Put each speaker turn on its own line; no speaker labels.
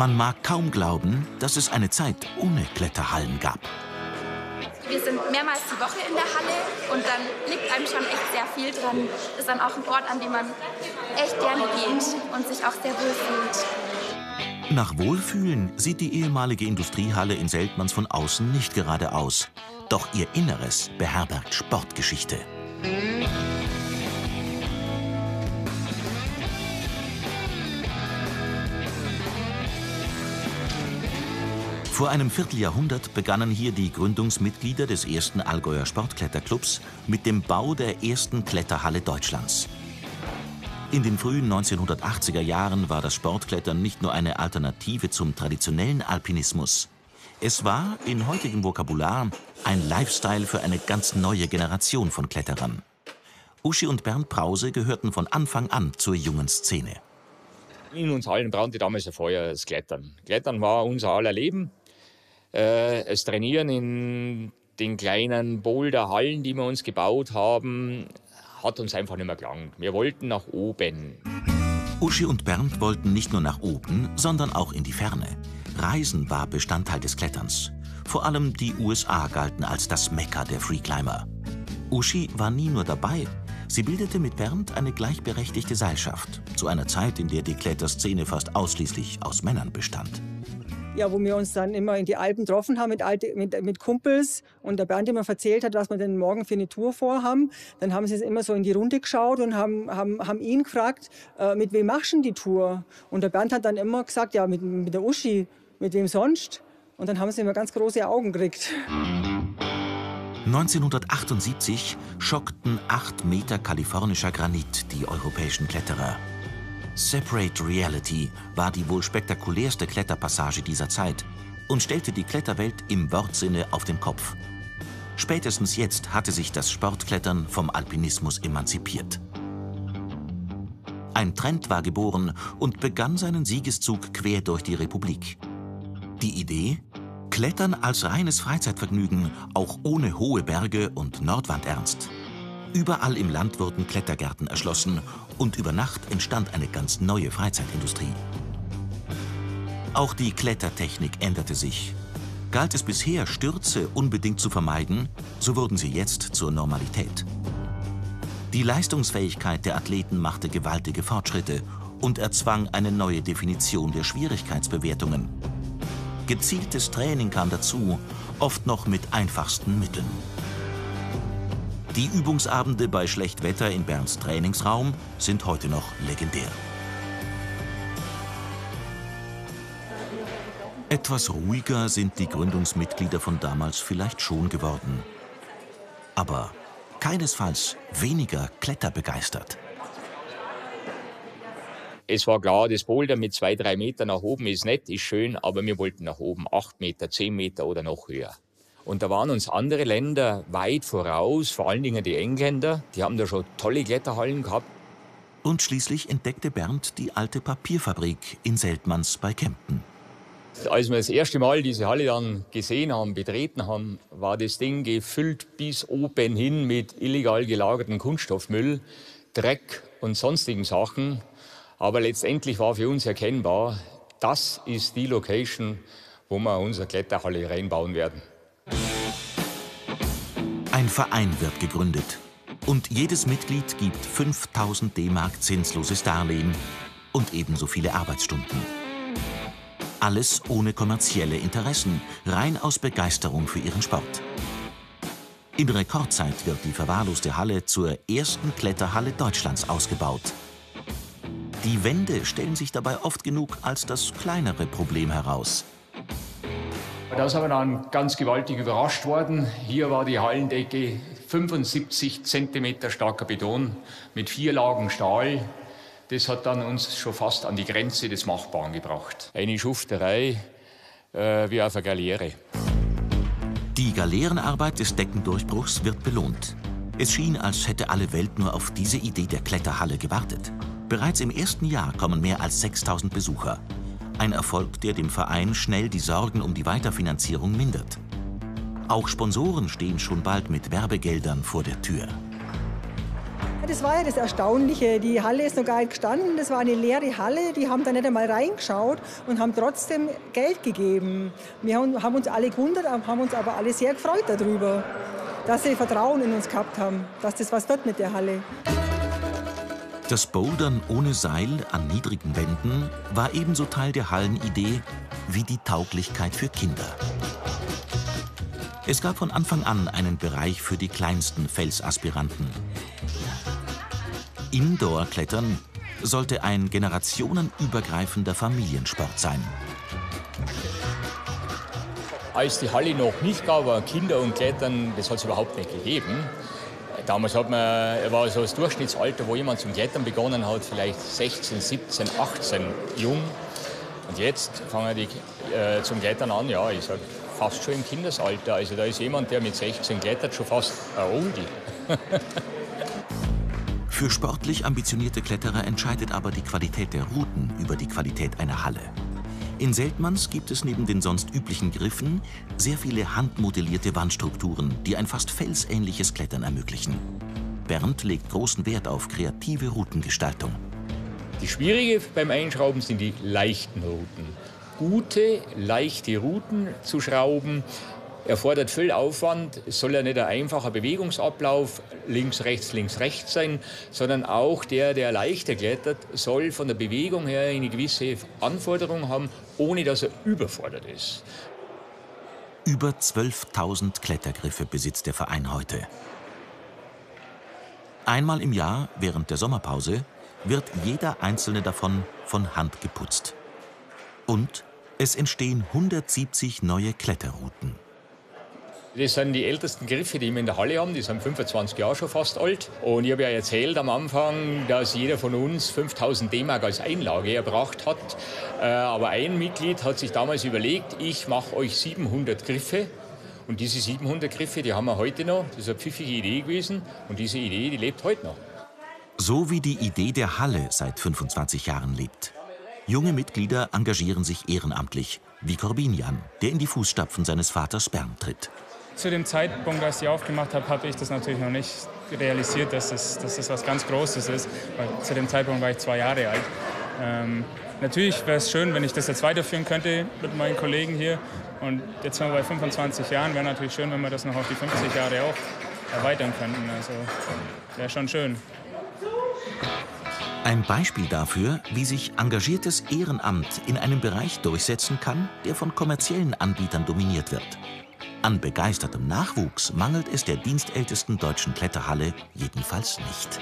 Man mag kaum glauben, dass es eine Zeit ohne Kletterhallen gab.
Wir sind mehrmals die Woche in der Halle und dann liegt einem schon echt sehr viel dran. Das ist dann auch ein Ort, an dem man echt gerne geht und sich auch sehr wohl fühlt.
Nach Wohlfühlen sieht die ehemalige Industriehalle in Seltmans von außen nicht gerade aus. Doch ihr Inneres beherbergt Sportgeschichte. Vor einem Vierteljahrhundert begannen hier die Gründungsmitglieder des ersten Allgäuer Sportkletterclubs mit dem Bau der ersten Kletterhalle Deutschlands. In den frühen 1980er Jahren war das Sportklettern nicht nur eine Alternative zum traditionellen Alpinismus. Es war, in heutigem Vokabular, ein Lifestyle für eine ganz neue Generation von Kletterern. Uschi und Bernd Brause gehörten von Anfang an zur jungen Szene.
In uns allen brannte damals ein Feuer, das Klettern. Klettern war unser aller Leben. Das Trainieren in den kleinen Boulderhallen, die wir uns gebaut haben, hat uns einfach nicht mehr gelangt. Wir wollten nach oben.
Uschi und Bernd wollten nicht nur nach oben, sondern auch in die Ferne. Reisen war Bestandteil des Kletterns. Vor allem die USA galten als das Mekka der Freeclimber. Uschi war nie nur dabei. Sie bildete mit Bernd eine gleichberechtigte Seilschaft. Zu einer Zeit, in der die Kletterszene fast ausschließlich aus Männern bestand.
Ja, wo wir uns dann immer in die Alpen getroffen haben mit Kumpels und der Bernd immer erzählt hat, was wir denn morgen für eine Tour vorhaben. Dann haben sie immer so in die Runde geschaut und haben ihn gefragt, mit wem machst du denn die Tour? Und der Bernd hat dann immer gesagt, ja, mit der Uschi, mit wem sonst? Und dann haben sie immer ganz große Augen gekriegt.
1978 schockten 8 Meter kalifornischer Granit die europäischen Kletterer. Separate Reality war die wohl spektakulärste Kletterpassage dieser Zeit und stellte die Kletterwelt im Wortsinne auf den Kopf. Spätestens jetzt hatte sich das Sportklettern vom Alpinismus emanzipiert. Ein Trend war geboren und begann seinen Siegeszug quer durch die Republik. Die Idee? Klettern als reines Freizeitvergnügen, auch ohne hohe Berge und Nordwandernst. Überall im Land wurden Klettergärten erschlossen und über Nacht entstand eine ganz neue Freizeitindustrie. Auch die Klettertechnik änderte sich. Galt es bisher, Stürze unbedingt zu vermeiden, so wurden sie jetzt zur Normalität. Die Leistungsfähigkeit der Athleten machte gewaltige Fortschritte und erzwang eine neue Definition der Schwierigkeitsbewertungen. Gezieltes Training kam dazu, oft noch mit einfachsten Mitteln. Die Übungsabende bei Schlechtwetter in Bernds Trainingsraum sind heute noch legendär. Etwas ruhiger sind die Gründungsmitglieder von damals vielleicht schon geworden. Aber keinesfalls weniger kletterbegeistert.
Es war klar, das Boulder mit 2-3 Meter nach oben ist nett, ist schön, aber wir wollten nach oben 8 Meter, 10 Meter oder noch höher. Und da waren uns andere Länder weit voraus, vor allen Dingen die Engländer. Die haben da schon tolle Kletterhallen gehabt.
Und schließlich entdeckte Bernd die alte Papierfabrik in Seltmans bei Kempten.
Als wir das erste Mal diese Halle dann gesehen haben, betreten haben, war das Ding gefüllt bis oben hin mit illegal gelagertem Kunststoffmüll, Dreck und sonstigen Sachen. Aber letztendlich war für uns erkennbar, das ist die Location, wo wir unsere Kletterhalle reinbauen werden.
Ein Verein wird gegründet und jedes Mitglied gibt 5.000 D-Mark zinsloses Darlehen und ebenso viele Arbeitsstunden. Alles ohne kommerzielle Interessen, rein aus Begeisterung für ihren Sport. In Rekordzeit wird die verwahrloste Halle zur ersten Kletterhalle Deutschlands ausgebaut. Die Wände stellen sich dabei oft genug als das kleinere Problem heraus.
Da sind wir dann ganz gewaltig überrascht worden. Hier war die Hallendecke 75 cm starker Beton mit 4 Lagen Stahl. Das hat dann uns schon fast an die Grenze des Machbaren gebracht. Eine Schufterei wie auf einer Galeere.
Die Galeerenarbeit des Deckendurchbruchs wird belohnt. Es schien, als hätte alle Welt nur auf diese Idee der Kletterhalle gewartet. Bereits im ersten Jahr kommen mehr als 6.000 Besucher. Ein Erfolg, der dem Verein schnell die Sorgen um die Weiterfinanzierung mindert. Auch Sponsoren stehen schon bald mit Werbegeldern vor der Tür.
das war ja das Erstaunliche. Die Halle ist noch gar nicht gestanden, das war eine leere Halle. Die haben da nicht einmal reingeschaut und haben trotzdem Geld gegeben. Wir haben uns alle gewundert, haben uns aber alle sehr gefreut darüber, dass sie Vertrauen in uns gehabt haben, dass das was wird mit der Halle.
Das Bouldern ohne Seil an niedrigen Wänden war ebenso Teil der Hallenidee wie die Tauglichkeit für Kinder. Es gab von Anfang an einen Bereich für die kleinsten Felsaspiranten. Indoor-Klettern sollte ein generationenübergreifender Familiensport sein.
Als die Halle noch nicht gab, war Kinder und Klettern, das hat es überhaupt nicht gegeben. Damals war so das Durchschnittsalter, wo jemand zum Klettern begonnen hat, vielleicht 16, 17, 18 jung. Und jetzt fangen die zum Klettern an, ja, ich sag fast schon im Kindesalter. Also da ist jemand, der mit 16 klettert, schon fast ein Oldie.
Für sportlich ambitionierte Kletterer entscheidet aber die Qualität der Routen über die Qualität einer Halle. In Seltmanns gibt es neben den sonst üblichen Griffen sehr viele handmodellierte Wandstrukturen, die ein fast felsähnliches Klettern ermöglichen. Bernd legt großen Wert auf kreative Routengestaltung.
Die Schwierige beim Einschrauben sind die leichten Routen. Gute, leichte Routen zu schrauben erfordert viel Aufwand. Es soll ja nicht ein einfacher Bewegungsablauf links, rechts sein, sondern auch der leichter klettert, soll von der Bewegung her eine gewisse Anforderung haben, ohne dass er überfordert ist.
Über 12.000 Klettergriffe besitzt der Verein heute. Einmal im Jahr, während der Sommerpause, wird jeder einzelne davon von Hand geputzt. Und es entstehen 170 neue Kletterrouten.
Das sind die ältesten Griffe, die wir in der Halle haben. Die sind 25 Jahre schon fast alt. Und ich habe ja erzählt am Anfang, dass jeder von uns 5.000 D-Mark als Einlage erbracht hat. Aber ein Mitglied hat sich damals überlegt, ich mache euch 700 Griffe. Und diese 700 Griffe, die haben wir heute noch. Das ist eine pfiffige Idee gewesen. Und diese Idee, die lebt heute noch.
So wie die Idee der Halle seit 25 Jahren lebt. Junge Mitglieder engagieren sich ehrenamtlich, wie Corbinian, der in die Fußstapfen seines Vaters Bernd tritt.
Zu dem Zeitpunkt, als ich aufgemacht habe, habe ich das natürlich noch nicht realisiert, dass das was ganz Großes ist. Weil zu dem Zeitpunkt war ich 2 Jahre alt. Natürlich wäre es schön, wenn ich das jetzt weiterführen könnte mit meinen Kollegen hier. Und jetzt sind wir bei 25 Jahren. Wäre natürlich schön, wenn wir das noch auf die 50 Jahre auch erweitern könnten. Also wäre schon schön.
Ein Beispiel dafür, wie sich engagiertes Ehrenamt in einem Bereich durchsetzen kann, der von kommerziellen Anbietern dominiert wird. An begeistertem Nachwuchs mangelt es der dienstältesten deutschen Kletterhalle jedenfalls nicht.